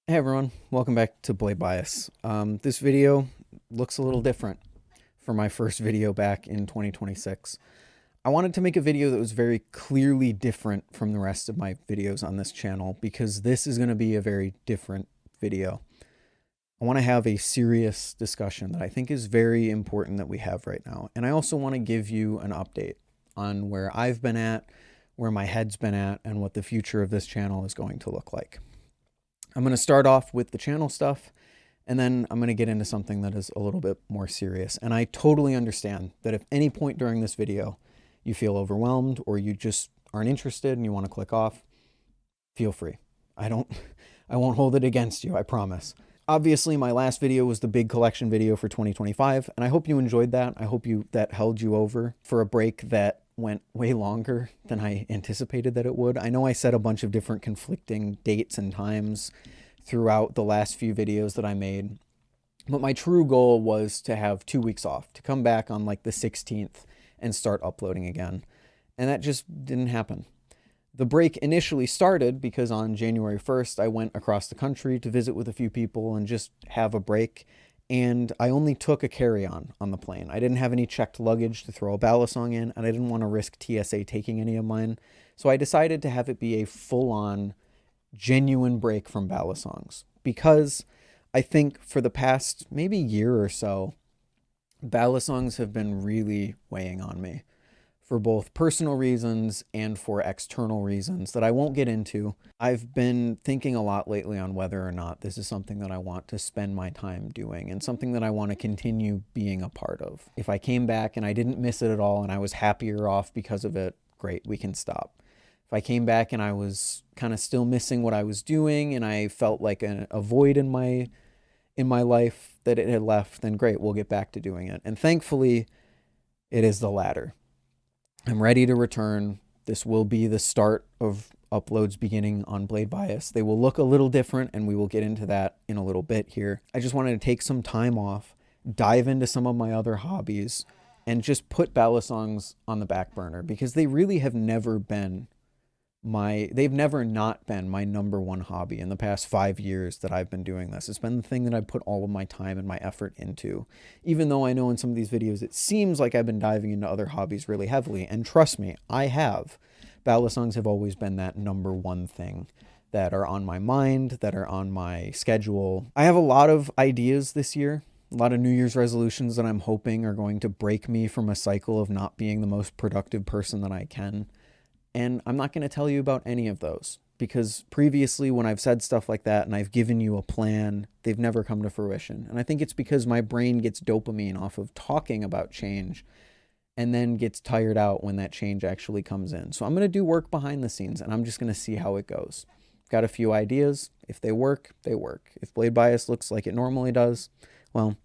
Hey everyone, welcome back to Blade Bias. This video looks a little different from my first video back in 2026. I wanted to make a video that was very clearly different from the rest of my videos on this channel because this is going to be a very different video. I want to have a serious discussion that I think is very important that we have right now. And I also want to give you an update on where I've been at, where my head's been at, and what the future of this channel is going to look like. I'm going to start off with the channel stuff, and then I'm going to get into something that is a little bit more serious. And I totally understand that if any point during this video you feel overwhelmed or you just aren't interested and you want to click off, feel free. I won't hold it against you, I promise. Obviously, my last video was the big collection video for 2025, and I hope you enjoyed that. I hope that held you over for a break that went way longer than I anticipated that it would. I know I said a bunch of different conflicting dates and times throughout the last few videos that I made, but my true goal was to have 2 weeks off, to come back on like the 16th and start uploading again. And that just didn't happen. The break initially started because on January 1st, I went across the country to visit with a few people and just have a break. And I only took a carry-on on the plane. I didn't have any checked luggage to throw a balisong in, and I didn't want to risk TSA taking any of mine. So I decided to have it be a full-on, genuine break from balisongs. Because I think for the past maybe year or so, balisongs have been really weighing on me, for both personal reasons and for external reasons that I won't get into. I've been thinking a lot lately on whether or not this is something that I want to spend my time doing and something that I want to continue being a part of. If I came back and I didn't miss it at all and I was happier off because of it, great, we can stop. If I came back and I was kind of still missing what I was doing and I felt like a void in my life that it had left, then great, we'll get back to doing it. And thankfully, it is the latter. I'm ready to return. This will be the start of uploads beginning on Blade Bias. They will look a little different, and we will get into that in a little bit here. I just wanted to take some time off, dive into some of my other hobbies, and just put balisongs on the back burner because they really have never been they've never not been my number one hobby in the past 5 years that I've been doing this. It's been the thing that I put all of my time and my effort into, even though I know in some of these videos it seems like I've been diving into other hobbies really heavily, and trust me, I have. Balisongs have always been that number one thing that are on my mind, that are on my schedule. I have a lot of ideas this year, a lot of New Year's resolutions that I'm hoping are going to break me from a cycle of not being the most productive person that I can. And I'm not going to tell you about any of those because previously when I've said stuff like that and I've given you a plan, they've never come to fruition. And I think it's because my brain gets dopamine off of talking about change and then gets tired out when that change actually comes in. So I'm going to do work behind the scenes and I'm just going to see how it goes. I've got a few ideas. If they work, they work. If Blade Bias looks like it normally does, well,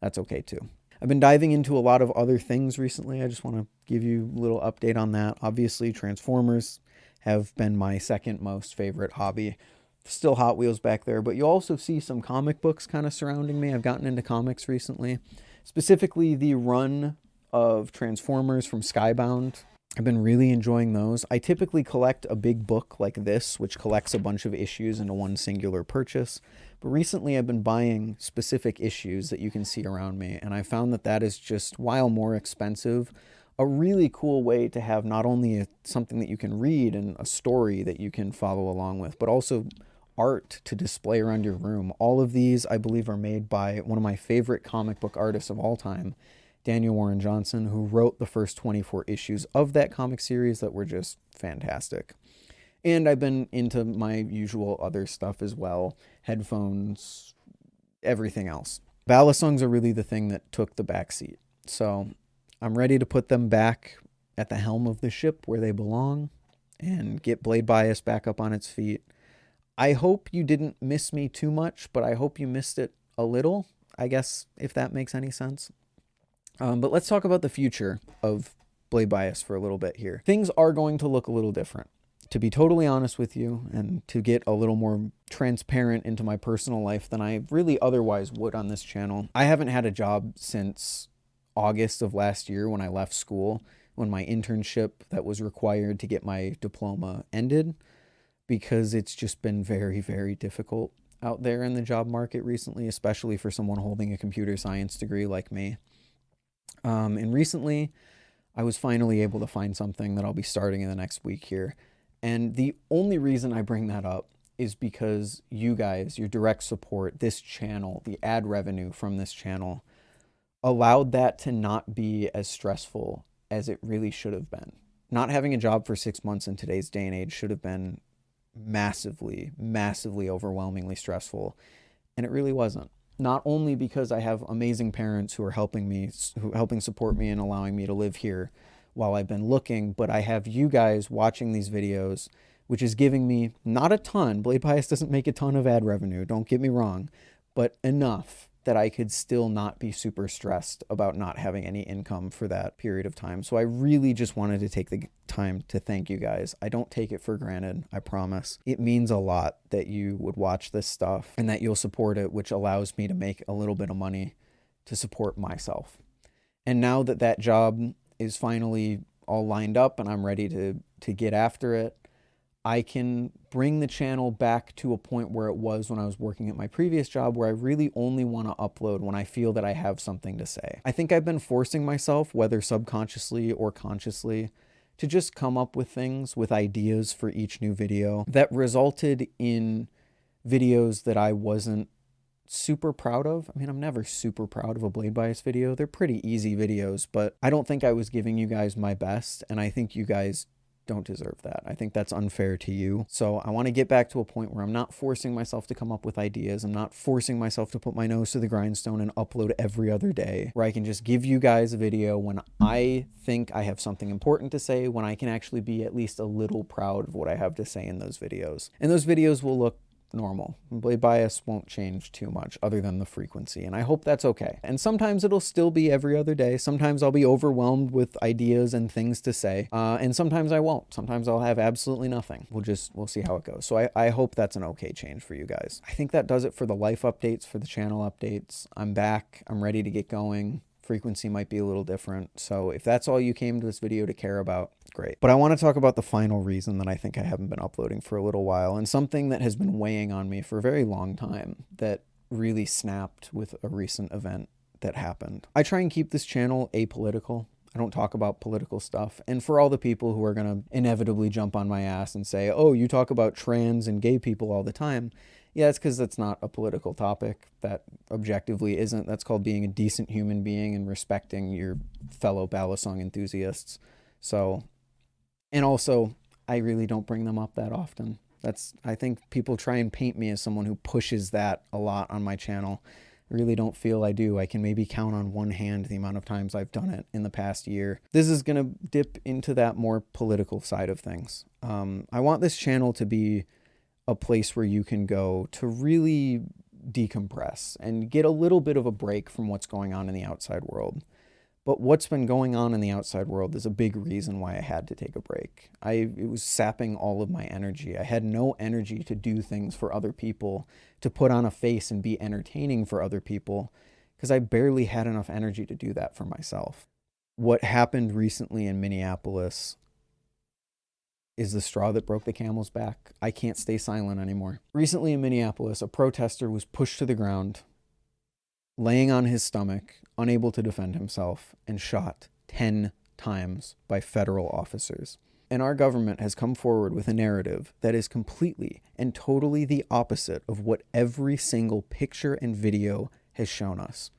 that's okay too. I've been diving into a lot of other things recently. I just want to give you a little update on that. Obviously, Transformers have been my second most favorite hobby. Still Hot Wheels back there, but you also see some comic books kind of surrounding me. I've gotten into comics recently, specifically the run of Transformers from Skybound. I've been really enjoying those. I typically collect a big book like this, which collects a bunch of issues into one singular purchase. But recently I've been buying specific issues that you can see around me, and I found that is just, while more expensive, a really cool way to have not only something that you can read and a story that you can follow along with, but also art to display around your room. All of these, I believe, are made by one of my favorite comic book artists of all time, Daniel Warren Johnson, who wrote the first 24 issues of that comic series that were just fantastic. And I've been into my usual other stuff as well. Headphones, everything else. Balisongs are really the thing that took the backseat. So I'm ready to put them back at the helm of the ship where they belong and get Blade Bias back up on its feet. I hope you didn't miss me too much, but I hope you missed it a little, I guess, if that makes any sense. But let's talk about the future of Blade Bias for a little bit here. Things are going to look a little different. To be totally honest with you and to get a little more transparent into my personal life than I really otherwise would on this channel, I haven't had a job since August of last year when I left school, when my internship that was required to get my diploma ended, because it's just been very, very difficult. out there in the job market recently, especially for someone holding a computer science degree like me. And recently, I was finally able to find something that I'll be starting in the next week here. And the only reason I bring that up is because you guys, your direct support, this channel, the ad revenue from this channel, allowed that to not be as stressful as it really should have been. Not having a job for 6 months in today's day and age should have been massively, massively overwhelmingly stressful. And it really wasn't. Not only because I have amazing parents who are helping support me and allowing me to live here while I've been looking, but I have you guys watching these videos, which is giving me not a ton. Blade Bias doesn't make a ton of ad revenue, don't get me wrong, but enough that I could still not be super stressed about not having any income for that period of time. So I really just wanted to take the time to thank you guys. I don't take it for granted, I promise. It means a lot that you would watch this stuff and that you'll support it, which allows me to make a little bit of money to support myself. And now that that job is finally all lined up and I'm ready to get after it, I can bring the channel back to a point where it was when I was working at my previous job, where I really only want to upload when I feel that I have something to say. I think I've been forcing myself, whether subconsciously or consciously, to just come up with things, with ideas for each new video that resulted in videos that I wasn't super proud of. I mean, I'm never super proud of a Blade Bias video. They're pretty easy videos, but I don't think I was giving you guys my best, and I think you guys don't deserve that. I think that's unfair to you. So I want to get back to a point where I'm not forcing myself to come up with ideas. I'm not forcing myself to put my nose to the grindstone and upload every other day, where I can just give you guys a video when I think I have something important to say, when I can actually be at least a little proud of what I have to say in those videos. And those videos will look normal. Blade Bias won't change too much other than the frequency, and I hope that's okay. And sometimes it'll still be every other day. Sometimes I'll be overwhelmed with ideas and things to say, and sometimes I won't. Sometimes I'll have absolutely nothing. We'll see how it goes. So I hope that's an okay change for you guys. I think that does it for the life updates, for the channel updates. I'm back. I'm ready to get going. Frequency might be a little different. So if that's all you came to this video to care about, great. But I want to talk about the final reason that I think I haven't been uploading for a little while, and something that has been weighing on me for a very long time that really snapped with a recent event that happened. I try and keep this channel apolitical. I don't talk about political stuff. And for all the people who are going to inevitably jump on my ass and say, oh, you talk about trans and gay people all the time. Yeah, it's because that's not a political topic. That objectively isn't. That's called being a decent human being and respecting your fellow Balisong enthusiasts. So, and also, I really don't bring them up that often. I think people try and paint me as someone who pushes that a lot on my channel. I really don't feel I do. I can maybe count on one hand the amount of times I've done it in the past year. This is going to dip into that more political side of things. I want this channel to be a place where you can go to really decompress and get a little bit of a break from what's going on in the outside world. But what's been going on in the outside world is a big reason why I had to take a break. It was sapping all of my energy. I had no energy to do things for other people, to put on a face and be entertaining for other people, because I barely had enough energy to do that for myself. What happened recently in Minneapolis is the straw that broke the camel's back. I can't stay silent anymore. Recently in Minneapolis, a protester was pushed to the ground, laying on his stomach, unable to defend himself, and shot 10 times by federal officers. And our government has come forward with a narrative that is completely and totally the opposite of what every single picture and video has shown us.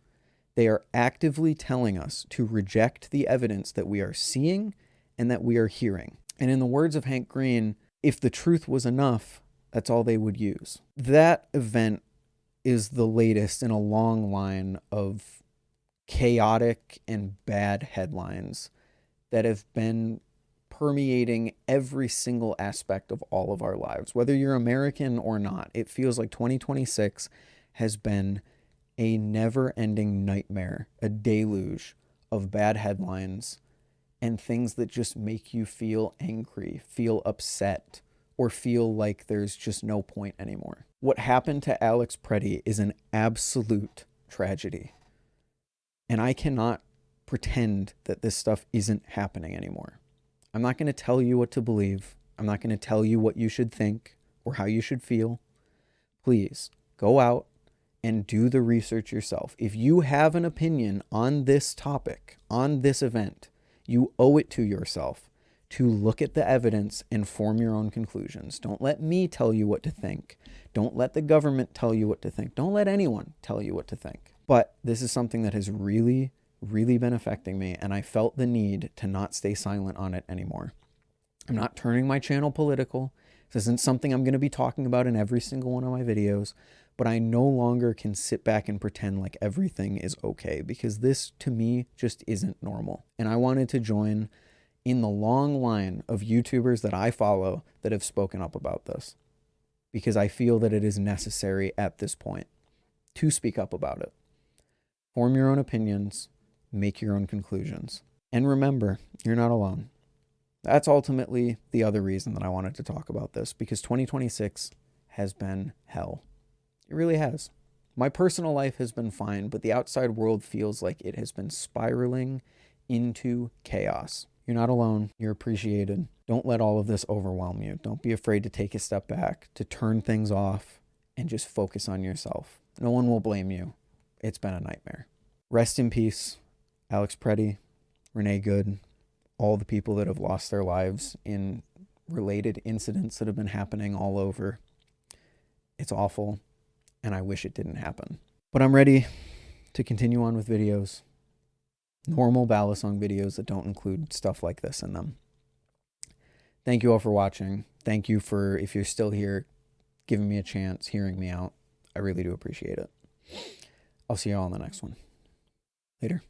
They are actively telling us to reject the evidence that we are seeing and that we are hearing. And in the words of Hank Green, if the truth was enough, that's all they would use. That event is the latest in a long line of chaotic and bad headlines that have been permeating every single aspect of all of our lives. Whether you're American or not, it feels like 2026 has been a never-ending nightmare, a deluge of bad headlines and things that just make you feel angry, feel upset, or feel like there's just no point anymore. What happened to Alex Preddy is an absolute tragedy. And I cannot pretend that this stuff isn't happening anymore. I'm not going to tell you what to believe. I'm not going to tell you what you should think or how you should feel. Please, Go out and do the research yourself. If you have an opinion on this topic, on this event, you owe it to yourself to look at the evidence and form your own conclusions. Don't let me tell you what to think. Don't let the government tell you what to think. Don't let anyone tell you what to think. But this is something that has really, really been affecting me, and I felt the need to not stay silent on it anymore. I'm not turning my channel political. This isn't something I'm going to be talking about in every single one of my videos, but I no longer can sit back and pretend like everything is okay, because this, to me, just isn't normal. And I wanted to join in the long line of YouTubers that I follow that have spoken up about this, because I feel that it is necessary at this point to speak up about it. Form your own opinions, make your own conclusions. And remember, you're not alone. That's ultimately the other reason that I wanted to talk about this, because 2026 has been hell. It really has. My personal life has been fine, but the outside world feels like it has been spiraling into chaos. You're not alone. You're appreciated. Don't let all of this overwhelm you. Don't be afraid to take a step back, to turn things off, and just focus on yourself. No one will blame you. It's been a nightmare. Rest in peace, Alex Preddy, Renee Good, all the people that have lost their lives in related incidents that have been happening all over. It's awful, and I wish it didn't happen. But I'm ready to continue on with videos. Normal Balisong videos that don't include stuff like this in them. Thank you all for watching. Thank you for, if you're still here, giving me a chance, hearing me out. I really do appreciate it. I'll see you all in the next one. Later.